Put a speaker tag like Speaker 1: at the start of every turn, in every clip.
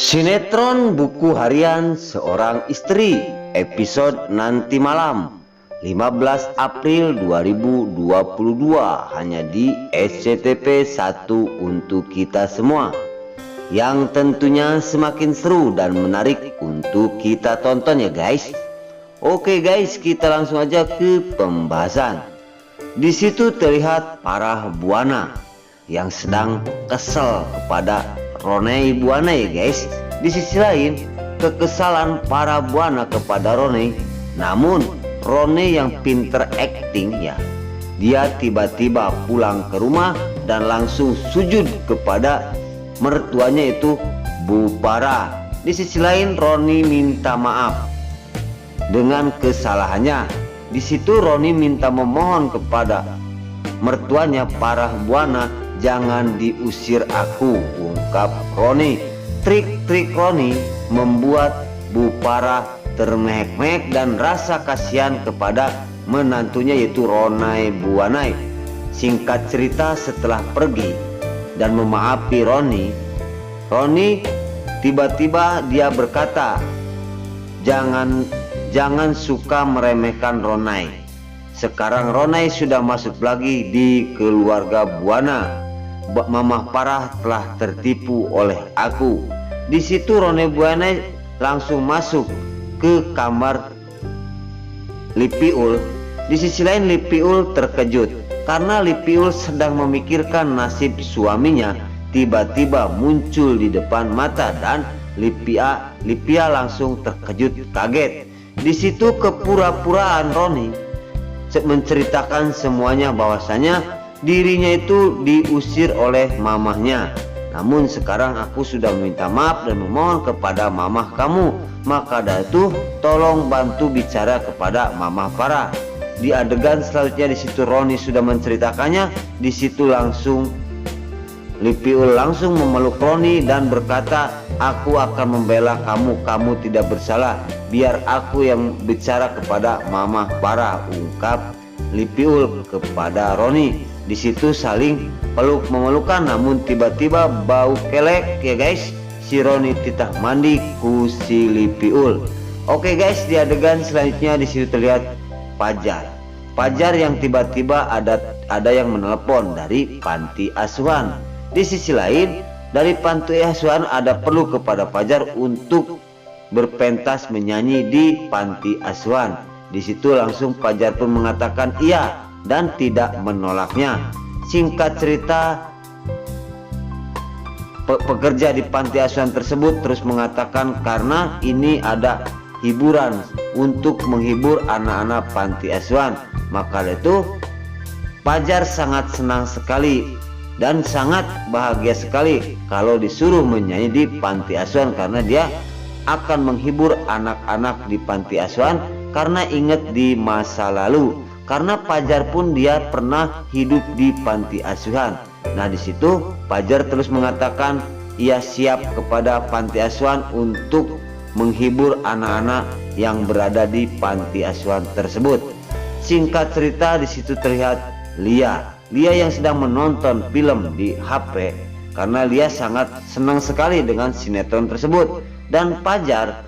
Speaker 1: Sinetron Buku Harian Seorang Istri episode nanti malam 15 April 2022 hanya di SCTV 1 untuk kita semua, yang tentunya semakin seru dan menarik untuk kita tonton ya guys. Oke guys, kita langsung aja ke pembahasan. Di situ terlihat para buana yang sedang kesel kepada Ronei Buana ya guys. Di sisi lain, kekesalan para buana kepada Ronei, namun Ronei yang pinter acting ya, dia tiba-tiba pulang ke rumah dan langsung sujud kepada mertuanya itu Bu Farah. Di sisi lain, Roni minta maaf dengan kesalahannya. Di situ Roni minta memohon kepada mertuanya para buana, jangan diusir aku, ungkap Roni. Trik-trik Roni membuat Bu Farah termehek-mehek dan rasa kasihan kepada menantunya yaitu Ronai Buana. Singkat cerita, setelah pergi dan memaafi Roni tiba-tiba dia berkata, jangan suka meremehkan Ronai. Sekarang Ronai sudah masuk lagi di keluarga Buana. Mama Farah telah tertipu oleh aku. Di situ Ronai Buana langsung masuk ke kamar Lipiul. Di sisi lain, Lipiul terkejut karena Lipiul sedang memikirkan nasib suaminya. Tiba-tiba muncul di depan mata dan Lipia langsung terkejut kaget. Di situ kepura-puraan Roni menceritakan semuanya, bahwasanya dirinya itu diusir oleh mamahnya. Namun sekarang aku sudah meminta maaf dan memohon kepada mamah kamu. Maka dari itu tolong bantu bicara kepada Mama Farah. Di adegan selanjutnya, di situ Roni sudah menceritakannya. Di situ langsung Lipiul langsung memeluk Roni dan berkata, aku akan membela kamu, kamu tidak bersalah. Biar aku yang bicara kepada Mama Farah, ungkap Lipiul kepada Roni. Di situ saling peluk-memelukan, namun tiba-tiba bau kelek ya guys. Si Roni titah mandi ku si Lipiul. Oke guys, di adegan selanjutnya di situ terlihat Fajar yang tiba-tiba ada yang menelpon dari panti asuhan. Di sisi lain, dari panti asuhan ada perlu kepada Fajar untuk berpentas menyanyi di panti asuhan. Di situ langsung Fajar pun mengatakan iya dan tidak menolaknya. Singkat cerita, pekerja di panti asuhan tersebut terus mengatakan karena ini ada hiburan untuk menghibur anak-anak panti asuhan. Maka itu Fajar sangat senang sekali dan sangat bahagia sekali kalau disuruh menyanyi di panti asuhan, karena dia akan menghibur anak-anak di panti asuhan karena ingat di masa lalu. Karena Fajar pun dia pernah hidup di panti asuhan. Nah di situ Fajar terus mengatakan ia siap kepada panti asuhan untuk menghibur anak-anak yang berada di panti asuhan tersebut. Singkat cerita, di situ terlihat Lia yang sedang menonton film di HP karena Lia sangat senang sekali dengan sinetron tersebut. Dan Fajar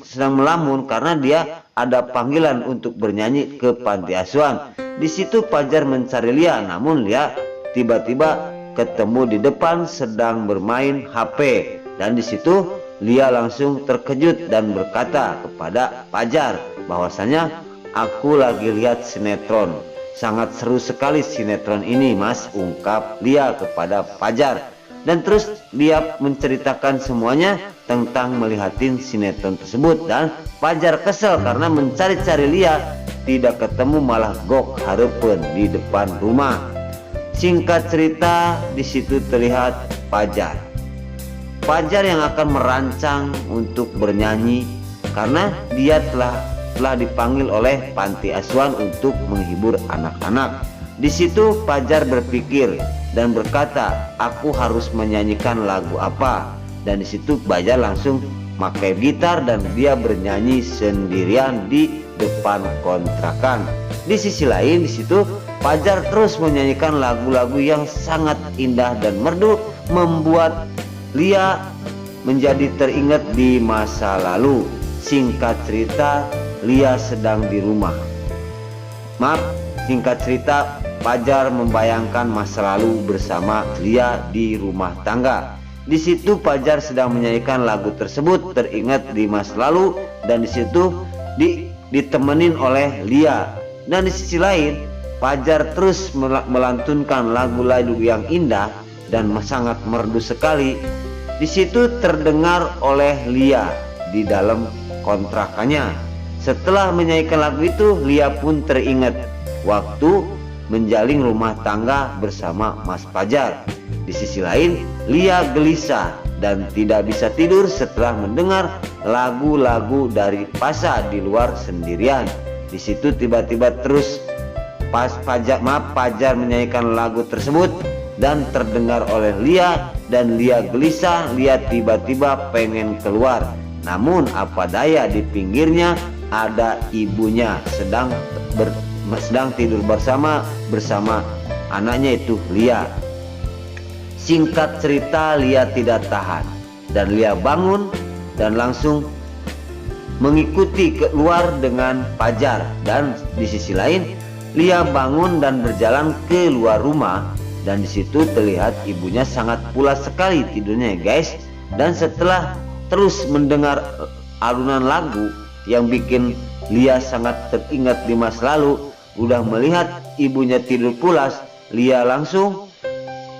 Speaker 1: sedang melamun karena dia ada panggilan untuk bernyanyi ke panti asuhan. Di situ Fajar mencari Lia, namun Lia tiba-tiba ketemu di depan sedang bermain HP. Dan di situ Lia langsung terkejut dan berkata kepada Fajar bahwasanya aku lagi lihat sinetron. Sangat seru sekali sinetron ini mas, ungkap Lia kepada Fajar. Dan terus dia menceritakan semuanya tentang melihatin sinetron tersebut. Dan Fajar kesel karena mencari-cari Lia tidak ketemu, malah gok hareupeun di depan rumah. Singkat cerita, di situ terlihat Fajar yang akan merancang untuk bernyanyi karena dia telah dipanggil oleh panti asuhan untuk menghibur anak-anak. Di situ Fajar berpikir dan berkata, aku harus menyanyikan lagu apa. Dan di situ Fajar langsung pakai gitar dan dia bernyanyi sendirian di depan kontrakan. Di sisi lain, di situ Fajar terus menyanyikan lagu-lagu yang sangat indah dan merdu, membuat Lia menjadi teringat di masa lalu. Singkat cerita, Lia sedang di rumah. Singkat cerita, Fajar membayangkan masa lalu bersama Lia di rumah tangga. Di situ Fajar sedang menyanyikan lagu tersebut, teringat di masa lalu, dan di situ ditemenin oleh Lia. Dan di sisi lain, Fajar terus melantunkan lagu-lagu yang indah dan sangat merdu sekali. Di situ terdengar oleh Lia di dalam kontrakannya. Setelah menyanyikan lagu itu, Lia pun teringat waktu menjalin rumah tangga bersama Mas Fajar. Di sisi lain, Lia gelisah dan tidak bisa tidur setelah mendengar lagu-lagu dari Pasha di luar sendirian. Di situ tiba-tiba terus Fajar menyanyikan lagu tersebut dan terdengar oleh Lia, dan Lia gelisah. Lia tiba-tiba pengen keluar, namun apa daya, di pinggirnya ada ibunya sedang tidur bersama anaknya itu Lia. Singkat cerita, Lia tidak tahan dan Lia bangun dan langsung mengikuti keluar dengan Fajar. Dan di sisi lain, Lia bangun dan berjalan ke luar rumah, dan di situ terlihat ibunya sangat pulas sekali tidurnya guys. Dan setelah terus mendengar alunan lagu yang bikin Lia sangat teringat di masa lalu, udah melihat ibunya tidur pulas, Lia langsung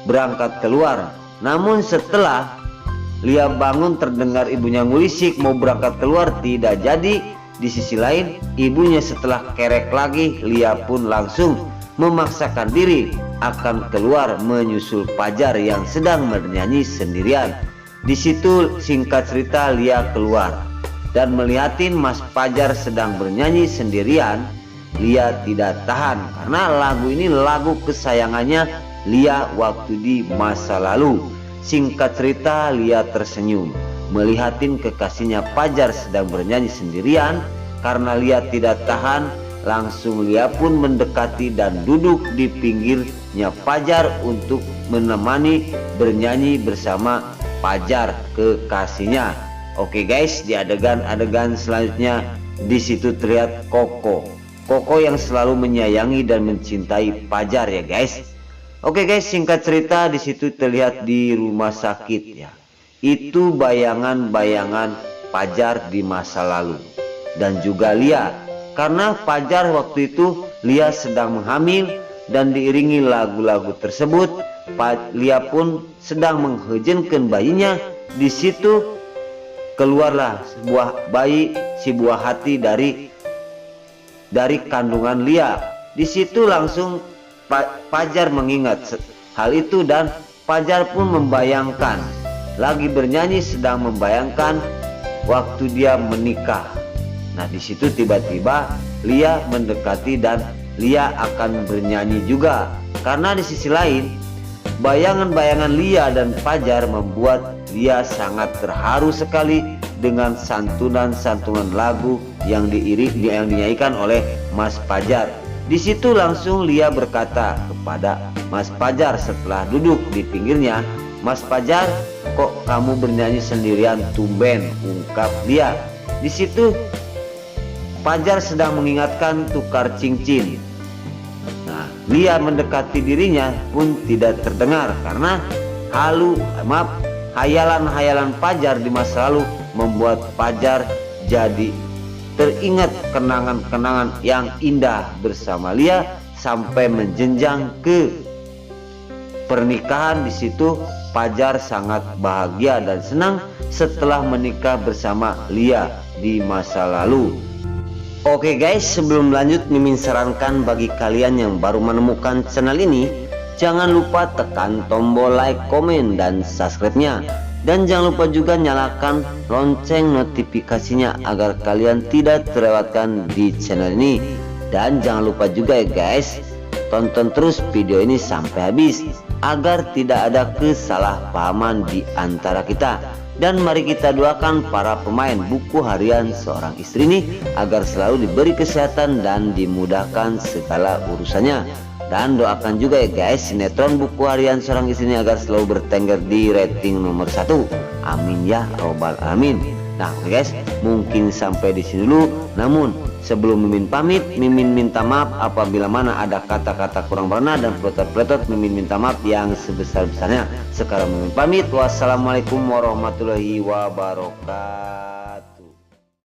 Speaker 1: berangkat keluar. Namun setelah Lia bangun, terdengar ibunya ngulisik mau berangkat keluar, tidak jadi. Di sisi lain, ibunya setelah kerek lagi, Lia pun langsung memaksakan diri akan keluar menyusul Fajar yang sedang bernyanyi sendirian. Di situ singkat cerita, Lia keluar dan melihatin Mas Fajar sedang bernyanyi sendirian. Lia tidak tahan karena lagu ini lagu kesayangannya Lia waktu di masa lalu. Singkat cerita, Lia tersenyum melihatin kekasihnya Fajar sedang bernyanyi sendirian. Karena Lia tidak tahan, langsung Lia pun mendekati dan duduk di pinggirnya Fajar untuk menemani bernyanyi bersama Fajar kekasihnya. Oke guys, di adegan selanjutnya di situ terlihat Koko yang selalu menyayangi dan mencintai Fajar ya guys. Oke guys, singkat cerita di situ terlihat di rumah sakit ya. Itu bayangan-bayangan Fajar di masa lalu dan juga Lia. Karena Fajar waktu itu Lia sedang menghamil dan diiringi lagu-lagu tersebut, Lia pun sedang menghejenkan bayinya. Di situ keluarlah sebuah bayi, si buah hati dari kandungan Lia. Di situ langsung Fajar mengingat hal itu dan Fajar pun membayangkan, lagi bernyanyi sedang membayangkan waktu dia menikah. Nah di situ tiba-tiba Lia mendekati dan Lia akan bernyanyi juga. Karena di sisi lain, bayangan-bayangan Lia dan Fajar membuat Lia sangat terharu sekali dengan santunan lagu yang dinyanyikan oleh Mas Fajar. Di situ langsung Lia berkata kepada Mas Fajar setelah duduk di pinggirnya, "Mas Fajar, kok kamu bernyanyi sendirian tumben?" ungkap Lia. Di situ Fajar sedang mengingatkan tukar cincin. Nah, Lia mendekati dirinya pun tidak terdengar karena hayalan Fajar di masa lalu membuat Fajar jadi teringat kenangan-kenangan yang indah bersama Lia sampai menjenjang ke pernikahan. Di situ Fajar sangat bahagia dan senang setelah menikah bersama Lia di masa lalu. Oke guys, sebelum lanjut, Mimin sarankan bagi kalian yang baru menemukan channel ini, jangan lupa tekan tombol like, komen, dan subscribe-nya. Dan jangan lupa juga nyalakan lonceng notifikasinya agar kalian tidak terlewatkan di channel ini. Dan jangan lupa juga ya guys, tonton terus video ini sampai habis agar tidak ada kesalahpahaman di antara kita. Dan mari kita doakan para pemain buku harian seorang istri ini agar selalu diberi kesehatan dan dimudahkan segala urusannya. Dan doakan juga ya guys, sinetron Buku Harian Seorang Istri ini agar selalu bertengger di rating nomor 1. Amin ya robbal alamin. Nah guys, mungkin sampai di sini dulu. Namun sebelum Mimin pamit, Mimin minta maaf apabila mana ada kata-kata kurang berkenan dan peletot-peletot. Mimin minta maaf yang sebesar-besarnya. Sekarang Mimin pamit. Wassalamualaikum warahmatullahi wabarakatuh.